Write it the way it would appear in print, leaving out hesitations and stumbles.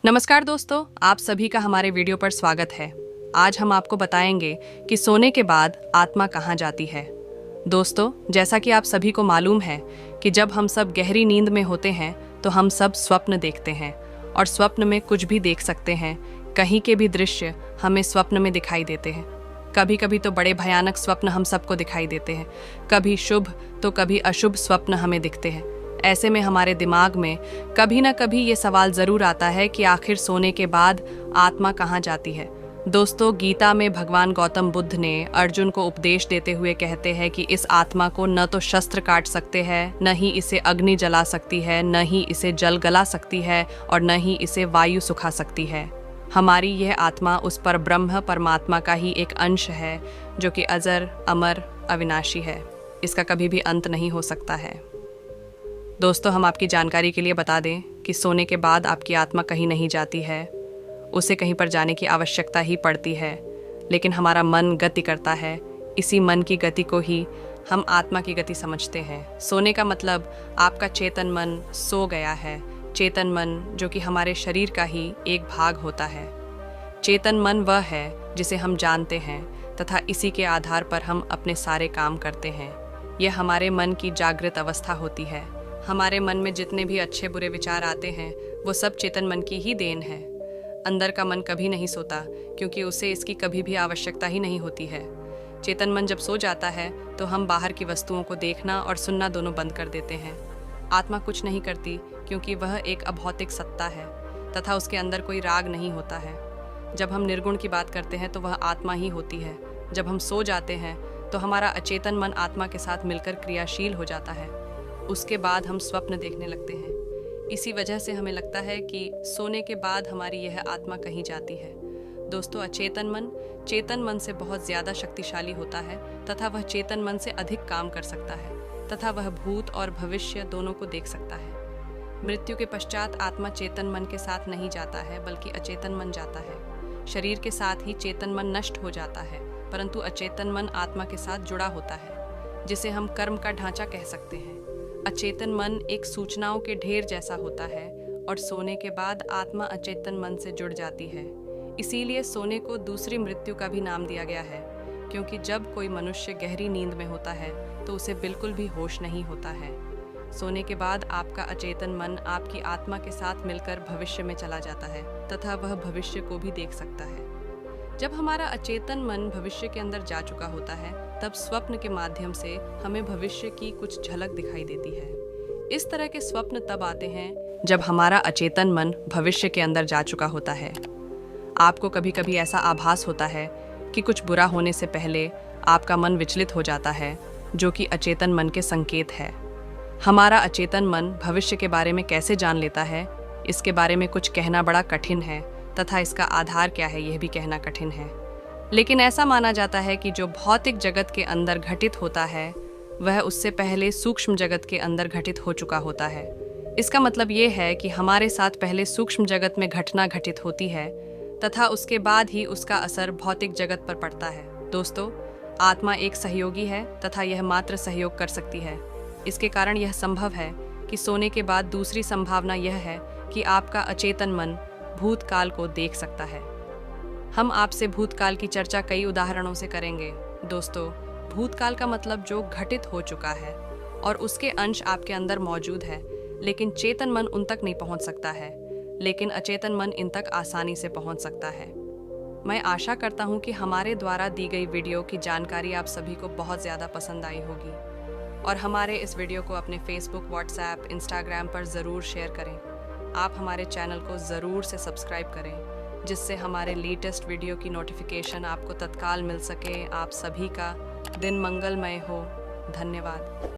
नमस्कार दोस्तों, आप सभी का हमारे वीडियो पर स्वागत है। आज हम आपको बताएंगे कि सोने के बाद आत्मा कहाँ जाती है। दोस्तों, जैसा कि आप सभी को मालूम है कि जब हम सब गहरी नींद में होते हैं तो हम सब स्वप्न देखते हैं और स्वप्न में कुछ भी देख सकते हैं। कहीं के भी दृश्य हमें स्वप्न में दिखाई देते हैं। कभी कभी तो बड़े भयानक स्वप्न हम सबको दिखाई देते हैं, कभी शुभ तो कभी अशुभ स्वप्न हमें दिखते हैं। ऐसे में हमारे दिमाग में कभी ना कभी ये सवाल ज़रूर आता है कि आखिर सोने के बाद आत्मा कहाँ जाती है। दोस्तों, गीता में भगवान गौतम बुद्ध ने अर्जुन को उपदेश देते हुए कहते हैं कि इस आत्मा को न तो शस्त्र काट सकते हैं, न ही इसे अग्नि जला सकती है, न ही इसे जल गला सकती है और न ही इसे वायु सुखा सकती है। हमारी यह आत्मा उस पर ब्रह्म परमात्मा का ही एक अंश है जो कि अजर, अमर, अविनाशी है। इसका कभी भी अंत नहीं हो सकता है। दोस्तों, हम आपकी जानकारी के लिए बता दें कि सोने के बाद आपकी आत्मा कहीं नहीं जाती है। उसे कहीं पर जाने की आवश्यकता ही पड़ती है, लेकिन हमारा मन गति करता है। इसी मन की गति को ही हम आत्मा की गति समझते हैं। सोने का मतलब आपका चेतन मन सो गया है। चेतन मन जो कि हमारे शरीर का ही एक भाग होता है। चेतन मन वह है जिसे हम जानते हैं तथा इसी के आधार पर हम अपने सारे काम करते हैं। यह हमारे मन की जागृत अवस्था होती है। हमारे मन में जितने भी अच्छे बुरे विचार आते हैं वो सब चेतन मन की ही देन है। अंदर का मन कभी नहीं सोता क्योंकि उसे इसकी कभी भी आवश्यकता ही नहीं होती है। चेतन मन जब सो जाता है तो हम बाहर की वस्तुओं को देखना और सुनना दोनों बंद कर देते हैं। आत्मा कुछ नहीं करती क्योंकि वह एक अभौतिक सत्ता है तथा उसके अंदर कोई राग नहीं होता है। जब हम निर्गुण की बात करते हैं तो वह आत्मा ही होती है। जब हम सो जाते हैं तो हमारा अचेतन मन आत्मा के साथ मिलकर क्रियाशील हो जाता है। उसके बाद हम स्वप्न देखने लगते हैं। इसी वजह से हमें लगता है कि सोने के बाद हमारी यह आत्मा कहीं जाती है। दोस्तों, अचेतन मन चेतन मन से बहुत ज़्यादा शक्तिशाली होता है तथा वह चेतन मन से अधिक काम कर सकता है तथा वह भूत और भविष्य दोनों को देख सकता है। मृत्यु के पश्चात आत्मा चेतन मन के साथ नहीं जाता है बल्कि अचेतन मन जाता है। शरीर के साथ ही चेतन मन नष्ट हो जाता है, परंतु अचेतन मन आत्मा के साथ जुड़ा होता है, जिसे हम कर्म का ढांचा कह सकते हैं। अचेतन मन एक सूचनाओं के ढेर जैसा होता है और सोने के बाद आत्मा अचेतन मन से जुड़ जाती है। इसीलिए सोने को दूसरी मृत्यु का भी नाम दिया गया है, क्योंकि जब कोई मनुष्य गहरी नींद में होता है तो उसे बिल्कुल भी होश नहीं होता है। सोने के बाद आपका अचेतन मन आपकी आत्मा के साथ मिलकर भविष्य में चला जाता है तथा वह भविष्य को भी देख सकता है। जब हमारा अचेतन मन भविष्य के अंदर जा चुका होता है तब स्वप्न के माध्यम से हमें भविष्य की कुछ झलक दिखाई देती है। इस तरह के स्वप्न तब आते हैं जब हमारा अचेतन मन भविष्य के अंदर जा चुका होता है। आपको कभी कभी ऐसा आभास होता है कि कुछ बुरा होने से पहले आपका मन विचलित हो जाता है, जो कि अचेतन मन के संकेत है। हमारा अचेतन मन भविष्य के बारे में कैसे जान लेता है, इसके बारे में कुछ कहना बड़ा कठिन है तथा इसका आधार क्या है यह भी कहना कठिन है। लेकिन ऐसा माना जाता है कि जो भौतिक जगत के अंदर घटित होता है वह उससे पहले सूक्ष्म जगत के अंदर घटित हो चुका होता है। इसका मतलब ये है कि हमारे साथ पहले सूक्ष्म जगत में घटना घटित होती है तथा उसके बाद ही उसका असर भौतिक जगत पर पड़ता है। दोस्तों, आत्मा एक सहयोगी है तथा यह मात्र सहयोग कर सकती है। इसके कारण यह संभव है कि सोने के बाद दूसरी संभावना यह है कि आपका अचेतन मन भूतकाल को देख सकता है। हम आपसे भूतकाल की चर्चा कई उदाहरणों से करेंगे। दोस्तों, भूतकाल का मतलब जो घटित हो चुका है और उसके अंश आपके अंदर मौजूद है, लेकिन चेतन मन उन तक नहीं पहुंच सकता है, लेकिन अचेतन मन इन तक आसानी से पहुंच सकता है। मैं आशा करता हूं कि हमारे द्वारा दी गई वीडियो की जानकारी आप सभी को बहुत ज़्यादा पसंद आई होगी और हमारे इस वीडियो को अपने फेसबुक, व्हाट्सएप, इंस्टाग्राम पर ज़रूर शेयर करें। आप हमारे चैनल को ज़रूर से सब्सक्राइब करें, जिससे हमारे लेटेस्ट वीडियो की नोटिफिकेशन आपको तत्काल मिल सके। आप सभी का दिन मंगलमय हो। धन्यवाद।